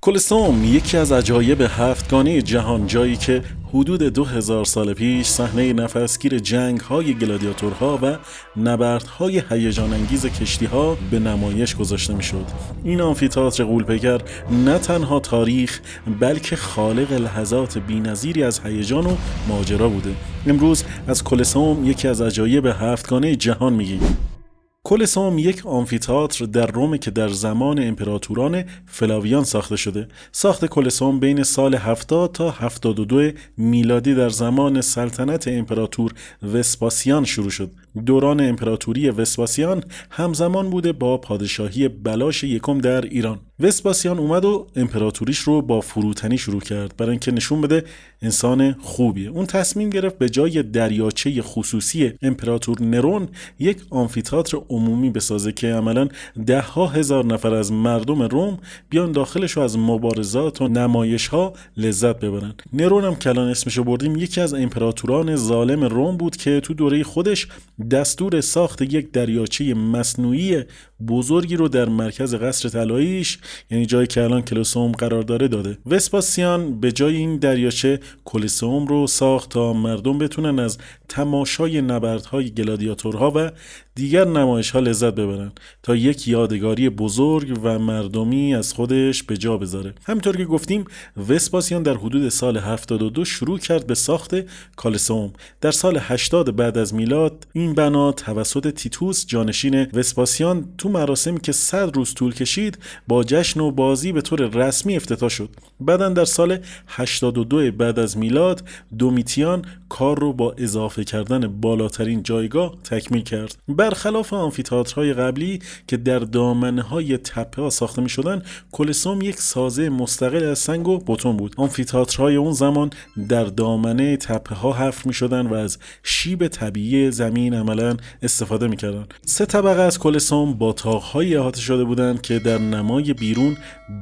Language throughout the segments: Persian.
کلثوم یکی از عجایب هفتگانه جهان، جایی که حدود 2000 سال پیش صحنه نفسگیر جنگ‌های گلادیاتورها و نبردهای هیجان انگیز کشتی‌ها به نمایش گذاشته می‌شد. این آمفی‌تئاتر غول‌پیکر نه تنها تاریخ بلکه خالق لحظات بی‌نظیری از هیجان و ماجرا بوده. امروز از کلثوم یکی از عجایب هفتگانه جهان میگیم. کلثوم یک آمفی‌تئاتر در روم که در زمان امپراتوران فلاویان ساخته شده. ساخت کلثوم بین سال 70 تا 72 میلادی در زمان سلطنت امپراتور وسپاسیان شروع شد. دوران امپراتوری وسپاسیان همزمان بوده با پادشاهی بلاش یکم در ایران. وسپاسیان اومد و امپراتوریش رو با فروتنی شروع کرد برای اینکه نشون بده انسان خوبیه. اون تصمیم گرفت به جای دریاچه خصوصی امپراتور نرون یک آمفی‌تئاتر عمومی بسازه که عملاً 10,000 نفر از مردم روم بیان داخلش و از مبارزات و نمایش‌ها لذت ببرن. نرون هم که الان اسمشو بردیم یکی از امپراتوران ظالم روم بود که تو دوره خودش دستور ساخت یک دریاچه مصنوعی بزرگی رو در مرکز قصر طلاییش، یعنی جایی که الان کلثوم قرار داده. وسپاسیان به جای این دریاچه کلثوم رو ساخت تا مردم بتونن از تماشای نبردهای گلادیاتورها و دیگر نمایش‌ها لذت ببرن تا یک یادگاری بزرگ و مردمی از خودش به جا بذاره. همونطور که گفتیم وسپاسیان در حدود سال 72 شروع کرد به ساخت کلثوم. در سال 80 بعد از میلاد این بنا توسط تیتوس جانشین وسپاسیان تو مراسمی که 100 روز طول کشید با جشن و بازی به طور رسمی افتتاح شد. بعداً در سال 82 بعد از میلاد دومیتیان کار رو با اضافه کردن بالاترین جایگاه تکمیل کرد. برخلاف آمفی‌تئاترهای قبلی که در دامنه‌های تپه‌ها ساخته می‌شدن، کلثوم یک سازه مستقل از سنگ و بتون بود. آمفی‌تئاترهای اون زمان در دامنه تپه‌ها حفر می‌شدن و از شیب طبیعی زمین عملاً استفاده می‌کردن. 3 طبقه از کلثوم با طاق‌های احاطه شده بودند که در نمای بیرون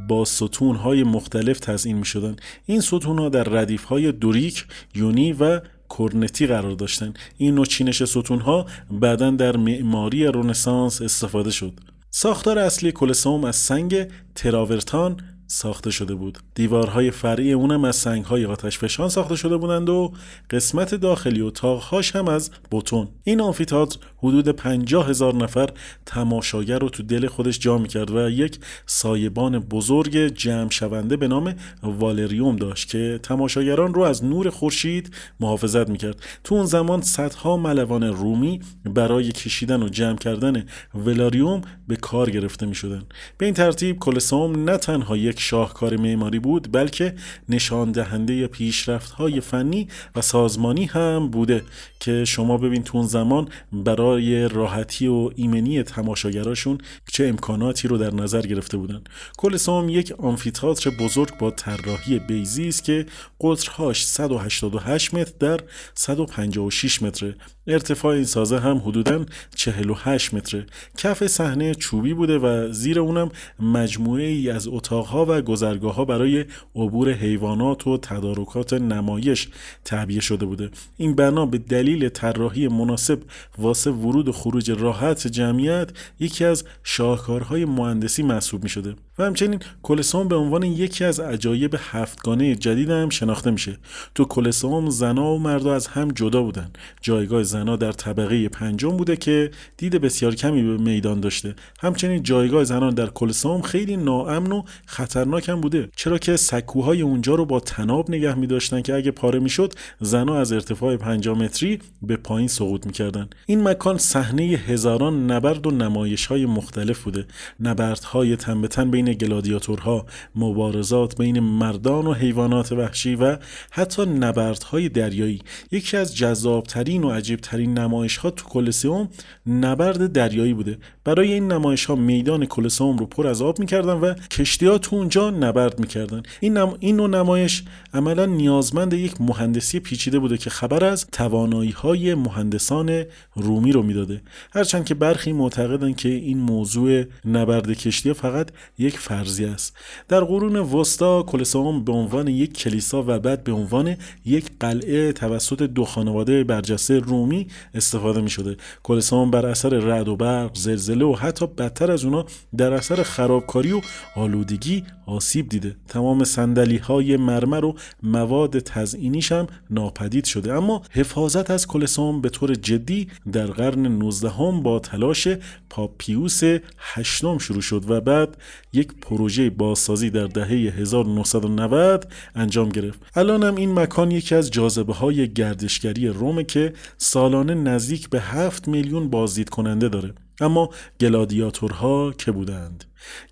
با ستون‌های مختلف تزیین می‌شدن. این ستون‌ها در ردیف‌های دوریک، یونی و کورنتی قرار داشتن. این نوع چینش ستون‌ها بعداً در معماری رنسانس استفاده شد. ساختار اصلی کلثوم از سنگ تراورتان ساخته شده بود. دیوارهای فرعی اونم از سنگ‌های آتشفشان ساخته شده بودند و قسمت داخلی و طاق‌هاش هم از بتون. این آمفی‌تئاتر حدود 50,000 نفر تماشاگر رو تو دل خودش جا می‌کرد و یک سایبان بزرگ جمع شونده به نام والریوم داشت که تماشاگران رو از نور خورشید محافظت می‌کرد. تو اون زمان صدها ملوان رومی برای کشیدن و جمع کردن ولاریوم به کار گرفته می‌شدند. به این ترتیب کلثوم نه تنها یک شاهکار معماری بود بلکه نشان دهنده پیشرفت‌های فنی و سازمانی هم بوده که شما ببین تو اون زمان برای راحتی و ایمنی تماشاگراشون چه امکاناتی رو در نظر گرفته بودن. کلثوم یک آمفی‌تئاتر بزرگ با طراحی بیضی است که قطرهاش 188 متر در 156 متره. ارتفاع این سازه هم حدوداً 48 متره. کف صحنه چوبی بوده و زیر اونم مجموعه ای از اتاقها و گذرگاه‌ها برای عبور حیوانات و تدارکات نمایش تعبیه شده بوده. این بنا به دلیل طراحی مناسب واسه ورود و خروج راحت جمعیت یکی از شاهکارهای مهندسی محسوب می شده و همچنین کلثوم به عنوان یکی از عجایب هفتگانه جدید هم شناخته میشه. تو کلثوم زنا و مردا از هم جدا بودن. جایگاه زنا در طبقه پنجم بوده که دید بسیار کمی به میدان داشته. همچنین جایگاه زنان در کلثوم خیلی ناامن و خطرناک هم بوده، چرا که سکوهای اونجا رو با طناب نگه می داشتن که اگه پاره میشد زنا از ارتفاع 50 متری به پایین سقوط میکردن. این مکان صحنه هزاران نبرد و نمایش‌های مختلف بوده. نبردهای تن به تن بین گلادیاتورها، مبارزات بین مردان و حیوانات وحشی و حتی نبردهای دریایی. یکی از جذابترین و عجیبترین نمایش‌ها تو کلثوم نبرد دریایی بوده. برای این نمایش‌ها میدان کلثوم رو پر از آب می‌کردن و کشتی‌ها تو اونجا نبرد می‌کردن. این نوع نمایش عملاً نیازمند یک مهندسی پیچیده بوده که خبر از توانایی‌های مهندسان رومی رو میداده. هرچند که برخی معتقدن که این موضوع نبرد کشتی‌ها فقط یک فرضیه است. در قرون وسطا کلثوم به عنوان یک کلیسا و بعد به عنوان یک قلعه توسط 2 خانواده برجسته رومی استفاده می‌شده. کلثوم بر اثر رعد و برق، زلزله و حتی بدتر از اونا در اثر خرابکاری و آلودگی آسیب دیده. تمام صندلی‌های مرمر و مواد تزئینیش هم ناپدید شده. اما حفاظت از کلسوم به طور جدی در قرن 19 با تلاش پاپ پیوس هشتم شروع شد و بعد یک پروژه بازسازی در دهه 1990 انجام گرفت. الان هم این مکان یکی از جاذبه‌های گردشگری رومه که سالانه نزدیک به 7 میلیون بازدید کننده داره. اما گلادیاتورها که بودند؟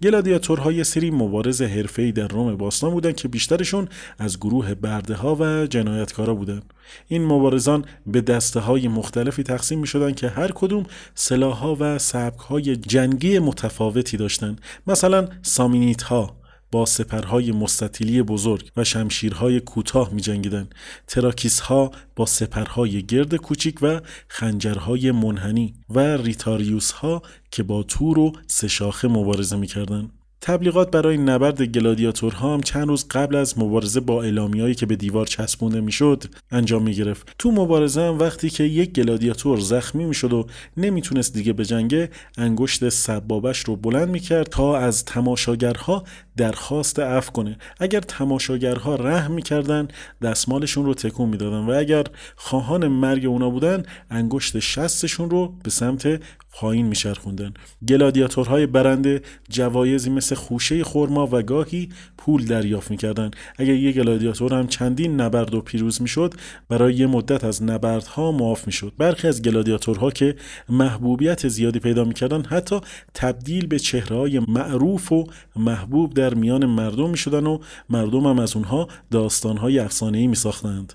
گلادیاتورها یه سری مبارز حرفه‌ای در روم باستان بودند که بیشترشون از گروه برده‌ها و جنایتکارا بودند. این مبارزان به دسته‌های مختلفی تقسیم می‌شدند که هر کدوم سلاح‌ها و سبک‌های جنگی متفاوتی داشتند. مثلا سامنیدها با سپرهای مستطیلی بزرگ و شمشیرهای کوتاه می جنگیدن. تراکیس ها با سپرهای گرد کوچیک و خنجرهای منحنی و ریتاریوس ها که با تور و سه شاخه مبارزه می کردن. تبلیغات برای نبرد گلادیاتورها هم چند روز قبل از مبارزه با اعلامیه‌ای که به دیوار چسبونده میشد انجام میگرفت. تو مبارزه هم وقتی که یک گلادیاتور زخمی میشد و نمیتونست دیگه بجنگه، انگشت سبابش رو بلند میکرد تا از تماشاگرها درخواست عفو کنه. اگر تماشاگرها رحم میکردن دستمالشون رو تکون میدادن و اگر خواهان مرگ اونا بودن انگشت شستشون رو به سمت پایین میچرخوندن. گلادیاتورهای برنده جوایزی مثل خوشه خرما و گاهی پول دریافت میکردن. اگر یک گلادیاتور هم چندین نبرد و پیروز میشد، برای یه مدت از نبردها معاف میشد. برخی از گلادیاتورها که محبوبیت زیادی پیدا میکردن حتی تبدیل به چهره‌های معروف و محبوب در میان مردم میشدن و مردم هم از اونها داستانهای افسانه‌ای میساختند.